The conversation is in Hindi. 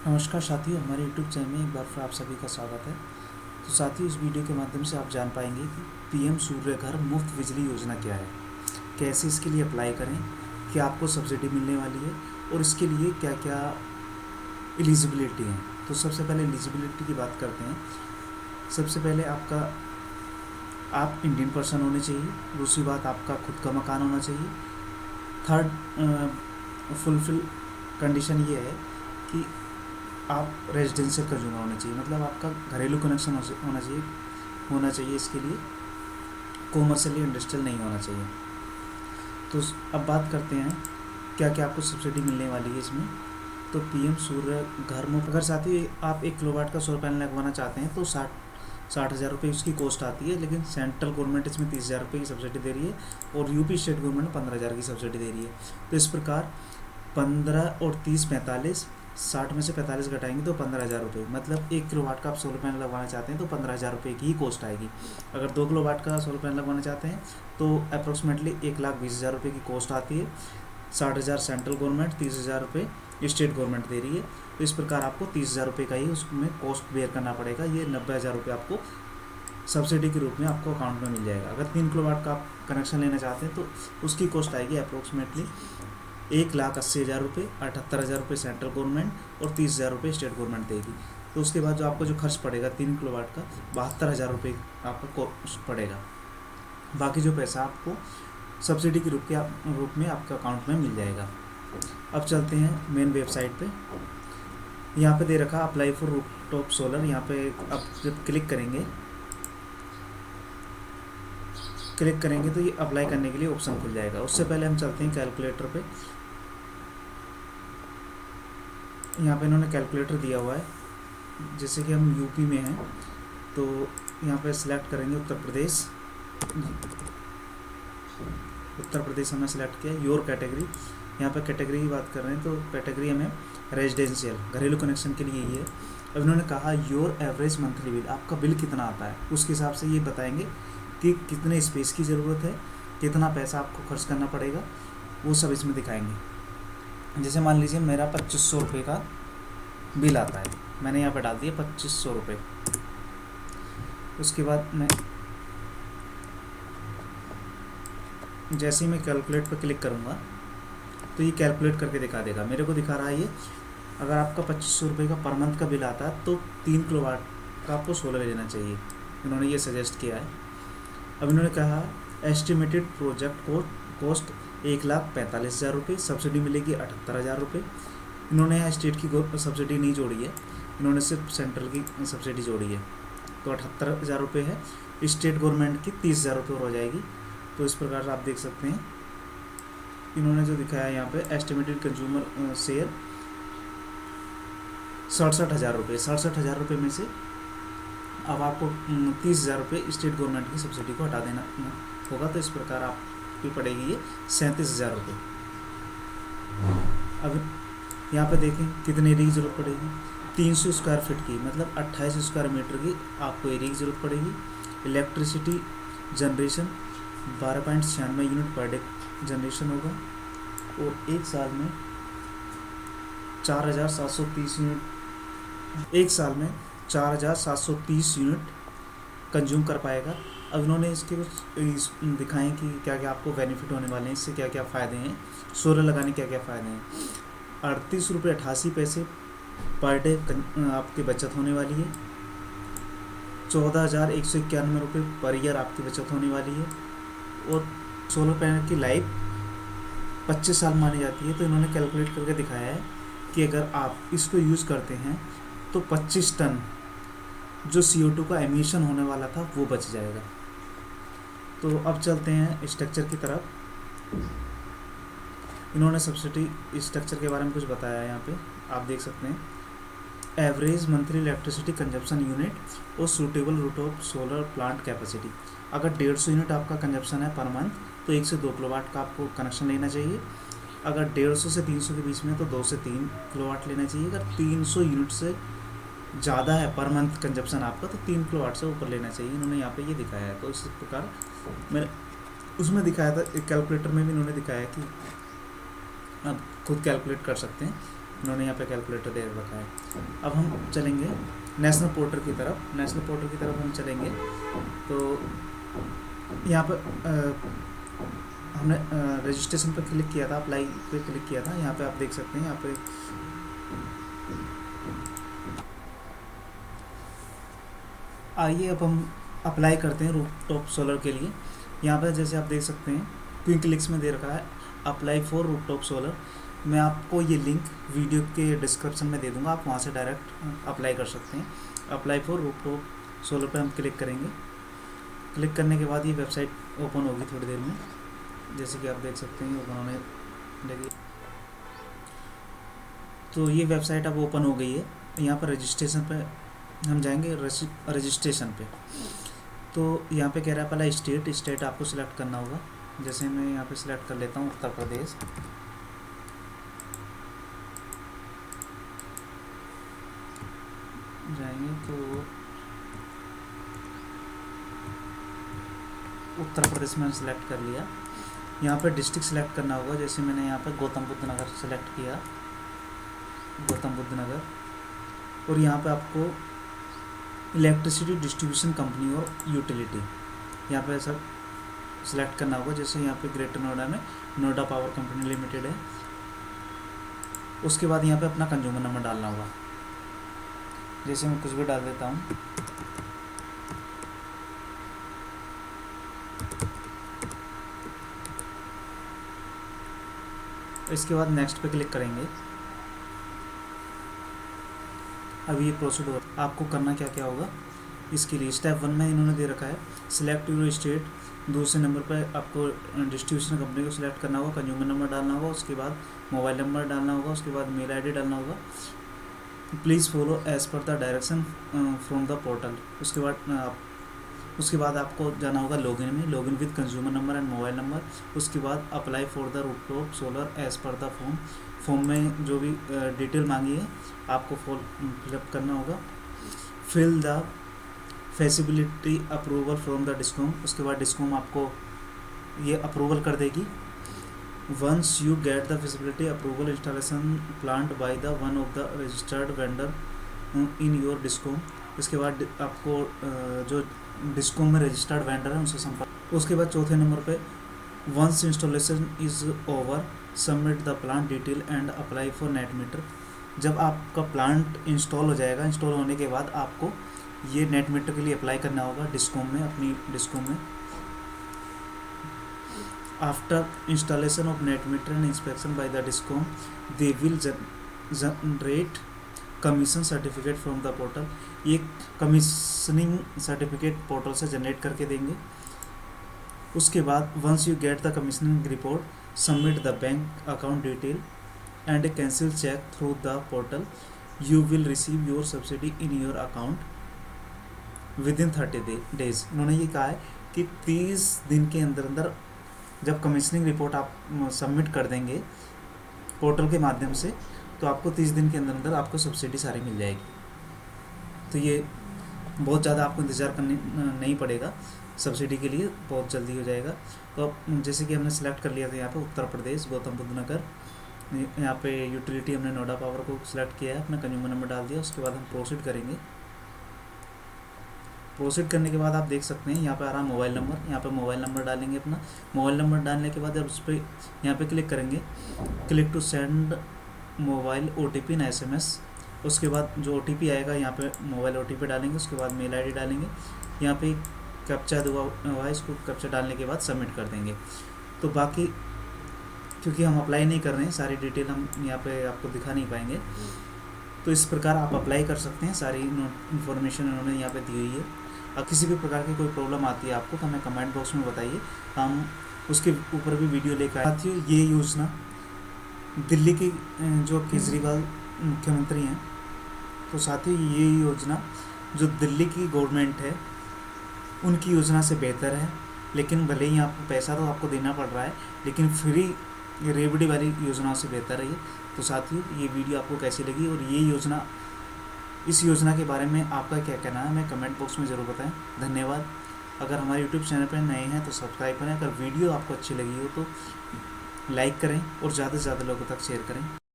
नमस्कार साथियों, हमारे YouTube चैनल में एक बार फिर आप सभी का स्वागत है। तो साथियों, इस वीडियो के माध्यम से आप जान पाएंगे कि पीएम सूर्य घर मुफ्त बिजली योजना क्या है, कैसे इसके लिए अप्लाई करें, क्या आपको सब्सिडी मिलने वाली है और इसके लिए क्या क्या एलिजिबिलिटी है। तो सबसे पहले एलिजिबिलिटी की बात करते हैं। सबसे पहले आप इंडियन पर्सन होने चाहिए। दूसरी बात, आपका खुद का मकान होना चाहिए। थर्ड फुलफिल कंडीशन ये है कि आप रेजिडेंशियल कंज्यूमर होने चाहिए, मतलब आपका घरेलू कनेक्शन होना चाहिए इसके लिए, कॉमर्शियली इंडस्ट्रियल नहीं होना चाहिए। तो अब बात करते हैं क्या क्या आपको सब्सिडी मिलने वाली है इसमें। तो पीएम सूर्य घर मुफ्त, अगर साथी आप 1 किलोवाट का सोलर पैनल लगवाना चाहते हैं तो 60,000 रुपये उसकी कॉस्ट आती है, लेकिन सेंट्रल गवर्नमेंट इसमें 30,000 रुपये की सब्सिडी दे रही है और यूपी स्टेट गवर्नमेंट 15,000 की सब्सिडी दे रही है। तो इस प्रकार 15 और 30 45, 60 में से 45 घटाएंगे तो 15,000 रुपये, मतलब 1 किलोवाट का आप सोलर पैनल लगवाना चाहते हैं तो 15,000 रुपये की ही कॉस्ट आएगी। अगर 2 किलोवाट का सोलर पैनल लगवाना चाहते हैं तो अप्रॉक्सीमेटली 1,20,000 रुपये की कॉस्ट आती है। 60,000 सेंट्रल गवर्नमेंट, 30,000 रुपये स्टेट गवर्नमेंट दे रही है। तो इस प्रकार आपको 30,000 रुपये का ही उसमें कॉस्ट बेयर करना पड़ेगा। ये 90,000 रुपये आपको सब्सिडी के रूप में आपको अकाउंट में मिल जाएगा। अगर 3 किलोवाट का आप कनेक्शन लेना चाहते हैं तो उसकी कॉस्ट आएगी अप्रॉक्सीमेटली 1,80,000 रुपये, 78,000 रुपये सेंट्रल गवर्नमेंट और 30,000 रुपये स्टेट गवर्नमेंट देगी। तो उसके बाद जो आपको जो खर्च पड़ेगा 3 किलोवाट का, 72,000 रुपये आपका कॉस्ट पड़ेगा। बाकी जो पैसा आपको सब्सिडी के रूप में आपके अकाउंट में मिल जाएगा। अब चलते हैं मेन वेबसाइट पे। यहाँ पे दे रखा अप्लाई फॉर रूफटॉप सोलर। यहाँ पे आप जब क्लिक करेंगे तो ये अप्लाई करने के लिए ऑप्शन खुल जाएगा। उससे पहले हम चलते हैं कैलकुलेटर पे। यहाँ पे इन्होंने कैलकुलेटर दिया हुआ है। जैसे कि हम यूपी में हैं तो यहाँ पे सिलेक्ट करेंगे उत्तर प्रदेश हमने सिलेक्ट किया। योर कैटेगरी, यहाँ पे कैटेगरी की बात कर रहे हैं तो कैटेगरी हमें रेजिडेंशियल घरेलू कनेक्शन के लिए ही है। अब इन्होंने कहा योर एवरेज मंथली बिल, आपका बिल कितना आता है उसके हिसाब से ये बताएंगे कि कितने स्पेस की ज़रूरत है, कितना पैसा आपको खर्च करना पड़ेगा, वो सब इसमें दिखाएंगे। जैसे मान लीजिए मेरा 2500 रुपये का बिल आता है, मैंने यहाँ पे डाल दिया 2500 रुपये। उसके बाद मैं जैसे ही मैं कैलकुलेट पर क्लिक करूँगा तो ये कैलकुलेट करके दिखा देगा। मेरे को दिखा रहा है ये, अगर आपका 2500 रुपये का पर मंथ का बिल आता है तो 3 किलोवाट का आपको सोलर लेना चाहिए। इन्होंने ये सजेस्ट किया है। अब इन्होंने कहा एस्टिमेटेड प्रोजेक्ट कॉस्ट 1,45,000 रुपये, सब्सिडी मिलेगी 78,000 रुपये। इन्होंने यहाँ स्टेट की सब्सिडी नहीं जोड़ी है, इन्होंने सिर्फ सेंट्रल की सब्सिडी जोड़ी है। तो 78,000 रुपये है। स्टेट गवर्नमेंट की 30,000 रुपये हो जाएगी। तो इस प्रकार से आप देख सकते हैं इन्होंने जो दिखाया यहाँ पे एस्टिमेटेड कंज्यूमर शेयर 67,000 रुपये। 67,000 रुपये में से अब आपको 30,000 रुपये स्टेट गवर्नमेंट की सब्सिडी को हटा देना होगा। तो इस प्रकार आपकी पड़ेगी ये 37,000 रुपये। अब यहाँ पे देखें कितने एरिया की ज़रूरत पड़ेगी। 300 स्क्वायर फीट की, मतलब 28 स्क्वायर मीटर की आपको एरिया की ज़रूरत पड़ेगी। Electricity generation 12.96 unit per day generation होगा और एक साल में 4,730 यूनिट, एक साल में 4,730 यूनिट कंज्यूम कर पाएगा। अब इन्होंने इसके कुछ दिखाएं कि क्या क्या आपको बेनिफिट होने वाले हैं, इससे क्या क्या फ़ायदे हैं, सोलर लगाने क्या क्या फ़ायदे हैं। 38 रुपये 88 पैसे पर डे आपकी बचत होने वाली है। 14,191 रुपये पर ईयर आपकी बचत होने वाली है। और सोलर पैनल की लाइफ 25 साल मानी जाती है। तो इन्होंने कैलकुलेट करके दिखाया है कि अगर आप इसको यूज़ करते हैं तो 25 टन जो CO2 का एमिशन होने वाला था वो बच जाएगा। तो अब चलते हैं स्ट्रक्चर की तरफ। इन्होंने सब्सिडी स्ट्रक्चर के बारे में कुछ बताया है। यहाँ पे आप देख सकते हैं average monthly electricity consumption unit और suitable rooftop solar plant capacity. अगर 150 यूनिट आपका कंजप्शन है पर मंथ तो 1 से 2 किलोवाट का आपको कनेक्शन लेना चाहिए। अगर 150 से 300 के बीच में तो 2 से 3 किलोवाट लेना चाहिए। अगर 300 यूनिट से ज़्यादा है पर मंथ कंजप्शन आपका तो 3 किलोवाट से ऊपर लेना चाहिए। इन्होंने यहाँ पे ये दिखाया है। तो इस प्रकार मैंने उसमें दिखाया था, कैलकुलेटर में भी इन्होंने दिखाया कि आप खुद कैलकुलेट कर सकते हैं इन्होंने यहाँ पे कैलकुलेटर दे रखा है। अब हम चलेंगे नेशनल पोर्टल की तरफ। नेशनल पोर्टल की तरफ हम चलेंगे तो यहाँ पर हमने रजिस्ट्रेशन पर क्लिक किया था, अप्लाई पे क्लिक किया था। यहाँ पे आप देख सकते हैं, यहाँ पे आइए अब हम अप्लाई करते हैं रूफटॉप सोलर के लिए। यहाँ पर जैसे आप देख सकते हैं क्विक लिंक्स में दे रखा है अप्लाई फॉर रूफटॉप सोलर। मैं आपको ये लिंक वीडियो के डिस्क्रिप्शन में दे दूँगा, आप वहाँ से डायरेक्ट अप्लाई कर सकते हैं। अप्लाई फॉर रूफटॉप सोलर पर हम क्लिक करेंगे। क्लिक करने के बाद ये वेबसाइट ओपन होगी थोड़ी देर में, जैसे कि आप देख सकते हैं ओपन होने लगी। तो ये वेबसाइट अब ओपन हो गई है। यहाँ पर रजिस्ट्रेशन पे हम जाएंगे, रजिस्ट्रेशन पे। तो यहाँ पे कह रहा है पहला स्टेट आपको सिलेक्ट करना होगा। जैसे मैं यहाँ पे सिलेक्ट कर लेता हूँ उत्तर प्रदेश। जाएंगे तो उत्तर प्रदेश में सिलेक्ट कर लिया। यहाँ पे डिस्ट्रिक्ट सिलेक्ट करना होगा। जैसे मैंने यहाँ पे गौतम बुद्ध नगर सेलेक्ट किया, गौतम बुद्ध नगर। और यहाँ पे आपको इलेक्ट्रिसिटी डिस्ट्रीब्यूशन कंपनी और यूटिलिटी यहाँ पे सब सिलेक्ट करना होगा। जैसे यहाँ पे ग्रेटर नोएडा में नोएडा पावर कंपनी लिमिटेड है। उसके बाद यहाँ पे अपना कंज्यूमर नंबर डालना होगा। जैसे मैं कुछ भी डाल देता हूँ। इसके बाद नेक्स्ट पे क्लिक करेंगे। अब ये प्रोसीड हो, आपको करना क्या क्या होगा इसके लिए। स्टेप 1 में इन्होंने दे रखा है सिलेक्ट यूर स्टेट। दूसरे नंबर पर आपको डिस्ट्रीब्यूशन कंपनी को सिलेक्ट करना होगा, कंज्यूमर नंबर डालना होगा, उसके बाद मोबाइल नंबर डालना होगा, उसके बाद मेल आईडी डालना होगा। Please follow as per the direction from the portal. उसके बाद आपको जाना होगा लॉगिन में, login with consumer number and mobile number. उसके बाद apply for the rooftop solar as per the form में जो भी डिटेल मांगी है आपको फिलअप करना होगा। Fill the facility approval from the discom. उसके बाद डिस्कॉम आपको ये अप्रूवल कर देगी। Once you get the facility approval installation plant by the one of the registered vendor in your discom. इसके बाद आपको जो डिस्कॉम में रजिस्टर्ड वेंडर है उनसे संपर्क। उसके बाद चौथे नंबर पे once installation is over submit the plant detail and apply for net meter. जब आपका प्लांट इंस्टॉल हो जाएगा, इंस्टॉल होने के बाद आपको ये नेट मीटर के लिए अप्लाई करना होगा डिस्कॉम में, अपनी डिस्कॉम में। After installation of net meter and inspection by the discom they will generate commission certificate from the portal. ये कमीशनिंग सर्टिफिकेट पोर्टल से जनरेट करके देंगे। उसके बाद once you get the commissioning report submit the bank account detail and a cancel cheque through the portal. You will receive your subsidy in your account within 30 days. उन्होंने ये कहा है कि 30 दिन के अंदर अंदर जब कमीशनिंग रिपोर्ट आप सबमिट कर देंगे पोर्टल के माध्यम से, तो आपको 30 दिन के अंदर अंदर आपको सब्सिडी सारी मिल जाएगी। तो ये बहुत ज़्यादा आपको इंतज़ार करने नहीं पड़ेगा, सब्सिडी के लिए बहुत जल्दी हो जाएगा। तो अब जैसे कि हमने सेलेक्ट कर लिया था यहाँ पे उत्तर प्रदेश गौतम बुद्ध नगर। यहाँ पे यूटिलिटी हमने नोएडा पावर को सिलेक्ट किया है, अपना कंज्यूमर नंबर डाल दिया। उसके बाद हम प्रोसीड करेंगे। प्रोसीड करने के बाद आप देख सकते हैं यहाँ पे आ रहा है मोबाइल नंबर। यहाँ पे मोबाइल नंबर डालेंगे अपना। मोबाइल नंबर डालने के बाद जब उस पर यहाँ पे क्लिक करेंगे, click to send mobile OTP and SMS। उसके बाद जो OTP आएगा यहाँ पे मोबाइल OTP डालेंगे। उसके बाद मेल ID डालेंगे। यहाँ पे कैप्चा हुआ है, इसको कैप्चा डालने के बाद सबमिट कर देंगे। तो बाकी क्योंकि हम अप्लाई नहीं कर रहे हैं, सारी डिटेल हम यहाँ पे आपको दिखा नहीं पाएंगे। तो इस प्रकार आप अप्लाई कर सकते हैं। सारी इन्फॉर्मेशन उन्होंने यहाँ पे दी हुई है। और किसी भी प्रकार की कोई प्रॉब्लम आती है आपको तो हमें कमेंट बॉक्स में बताइए, हम उसके ऊपर भी वीडियो लेकर आए। साथियों, ये योजना दिल्ली की जो केजरीवाल मुख्यमंत्री हैं, तो साथियों ये योजना जो दिल्ली की गवर्नमेंट है उनकी योजना से बेहतर है। लेकिन भले ही आपको पैसा तो आपको देना पड़ रहा है, लेकिन फ्री रेवड़ी वाली योजनाओं से बेहतर है ये। तो साथियों, ये वीडियो आपको कैसी लगी और ये योजना, इस योजना के बारे में आपका क्या कहना है हमें कमेंट बॉक्स में ज़रूर बताएं। धन्यवाद। अगर हमारे यूट्यूब चैनल पर नए हैं तो सब्सक्राइब करें। अगर वीडियो आपको अच्छी लगी हो तो लाइक करें और ज़्यादा से ज़्यादा लोगों तक शेयर करें।